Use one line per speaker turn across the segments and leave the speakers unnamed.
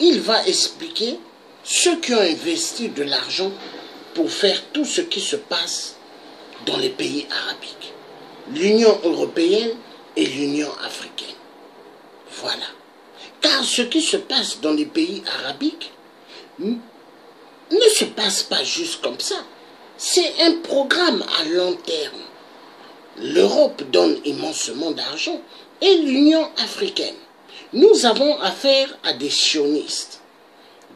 il va expliquer ceux qui ont investi de l'argent pour faire tout ce qui se passe dans les pays arabiques. L'Union européenne et l'Union africaine. Voilà. Car ce qui se passe dans les pays arabiques ne se passe pas juste comme ça. C'est un programme à long terme. L'Europe donne immensément d'argent et l'Union africaine. Nous avons affaire à des sionistes,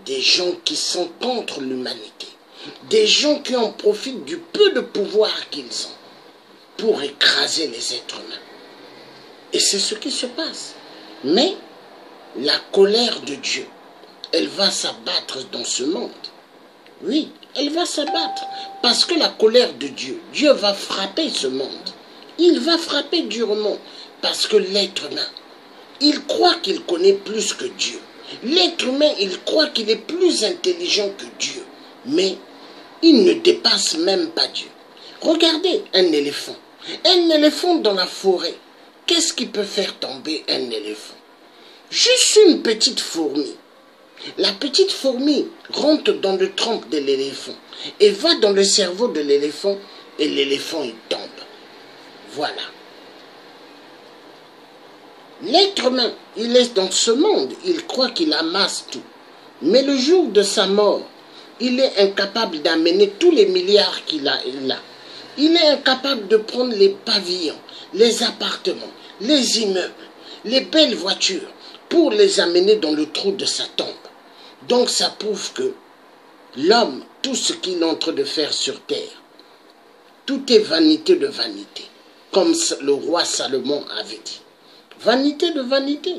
des gens qui sont contre l'humanité, des gens qui en profitent du peu de pouvoir qu'ils ont pour écraser les êtres humains. Et c'est ce qui se passe. Mais la colère de Dieu, elle va s'abattre dans ce monde. Oui, elle va s'abattre. Parce que la colère de Dieu, Dieu va frapper ce monde. Il va frapper durement. Parce que l'être humain, il croit qu'il connaît plus que Dieu. L'être humain, il croit qu'il est plus intelligent que Dieu. Mais il ne dépasse même pas Dieu. Regardez un éléphant. Un éléphant dans la forêt. Qu'est-ce qui peut faire tomber un éléphant? Juste une petite fourmi. La petite fourmi rentre dans le tronc de l'éléphant et va dans le cerveau de l'éléphant et l'éléphant il tombe. Voilà. L'être humain, il est dans ce monde, il croit qu'il amasse tout. Mais le jour de sa mort, il est incapable d'amener tous les milliards qu'il a là. Il est incapable de prendre les pavillons, les appartements, les immeubles, les belles voitures pour les amener dans le trou de sa tombe. Donc ça prouve que l'homme, tout ce qu'il est en train de faire sur terre, tout est vanité de vanité, comme le roi Salomon avait dit. Vanité de vanité.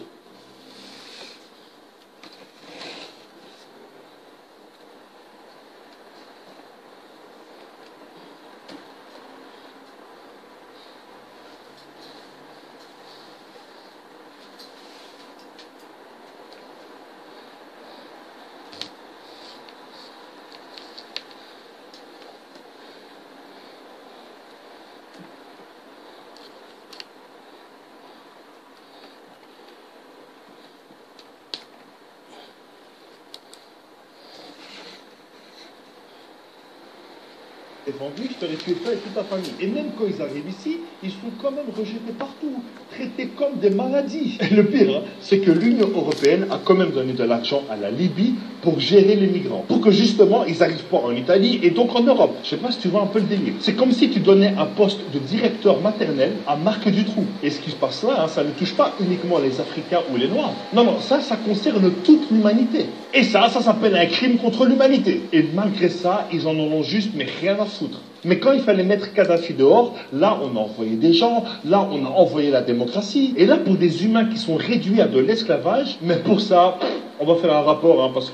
Défendu, je t'aurais tué toi et toute ta famille. Et même quand ils arrivent ici, ils sont quand même rejetés partout, traités comme des maladies. Et le pire, hein, c'est que l'Union européenne a quand même donné de l'argent à la Libye pour gérer les migrants. Pour que justement, ils n'arrivent pas en Italie et donc en Europe. Je sais pas si tu vois un peu le délire. C'est comme si tu donnais un poste de directeur maternel à Marc Dutroux. Et ce qui se passe là, hein, ça ne touche pas uniquement les Africains ou les Noirs. Non, non, ça concerne toute l'humanité. Et ça s'appelle un crime contre l'humanité. Et malgré ça, ils en ont juste mais rien à foutre. Mais quand il fallait mettre Kadhafi dehors, là on a envoyé des gens, là on a envoyé la démocratie, et là pour des humains qui sont réduits à de l'esclavage, mais pour ça, on va faire un rapport, hein, parce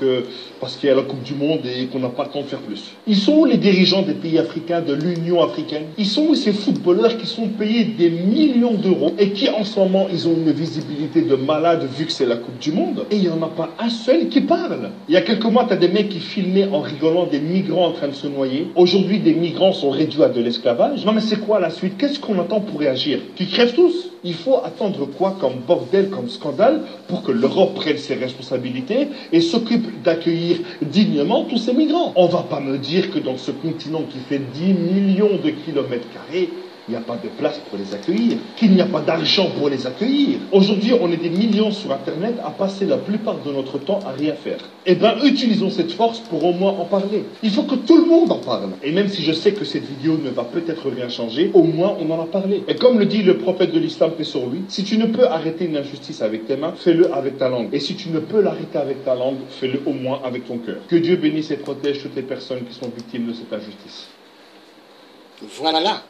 qu'il y a la Coupe du Monde et qu'on n'a pas le temps de faire plus. Ils sont où les dirigeants des pays africains, de l'Union africaine? Ils sont où ces footballeurs qui sont payés des millions d'euros et qui en ce moment, ils ont une visibilité de malade vu que c'est la Coupe du Monde? Et il n'y en a pas un seul qui parle. Il y a quelques mois, tu as des mecs qui filmaient en rigolant des migrants en train de se noyer. Aujourd'hui, des migrants sont réduits à de l'esclavage. Non mais c'est quoi la suite? Qu'est-ce qu'on attend pour réagir? Qu'ils crèvent tous? Il faut attendre quoi comme bordel, comme scandale pour que l'Europe prenne ses responsabilités et s'occupe d'accueillir dignement tous ces migrants? On va pas me dire que dans ce continent qui fait 10 millions de kilomètres carrés, il n'y a pas de place pour les accueillir, qu'il n'y a pas d'argent pour les accueillir. Aujourd'hui, on est des millions sur Internet à passer la plupart de notre temps à rien faire. Eh bien, utilisons cette force pour au moins en parler. Il faut que tout le monde en parle. Et même si je sais que cette vidéo ne va peut-être rien changer, au moins on en a parlé. Et comme le dit le prophète de l'islam, paix sur lui, si tu ne peux arrêter une injustice avec tes mains, fais-le avec ta langue. Et si tu ne peux l'arrêter avec ta langue, fais-le au moins avec ton cœur. Que Dieu bénisse et protège toutes les personnes qui sont victimes de cette injustice.
Voilà.